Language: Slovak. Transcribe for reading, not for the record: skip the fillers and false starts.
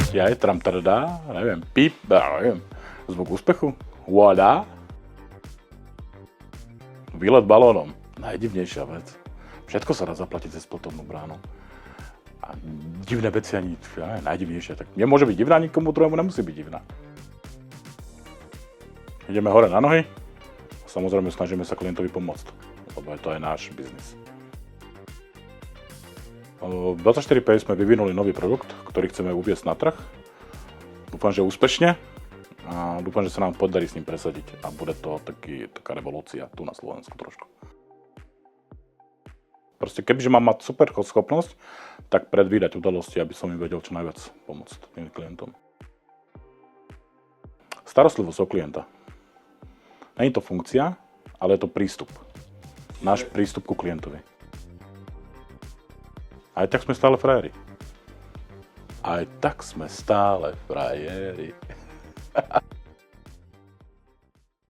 Ja je tramtrdá, neviem, píp, neviem, zvuk úspechu, voilà. Výlet balónom, najdivnejšia vec. Všetko sa dá zaplatiť cez platobnú bránu. A divné veci ani, najdivnejšia, tak nemôže byť divná, nikomu druhému nemusí byť divná. Ideme hore na nohy, samozrejme snažíme sa klientovi pomôcť, lebo to je náš biznis. V 24Pay sme vyvinuli nový produkt, ktorý chceme uviesť na trh. Dúfam, že úspešne a dúfam, že sa nám podarí s ním presadiť a bude to taká revolúcia tu na Slovensku trošku. Proste kebyže mám mať super schopnosť, tak predvídať udalosti, aby som im vedel čo najviac pomôcť tým klientom. Starostlivosť o klienta. Není to funkcia, ale je to prístup. Náš prístup ku klientovi. Aj tak sme stále frajeri. Aj tak sme stále frajeri.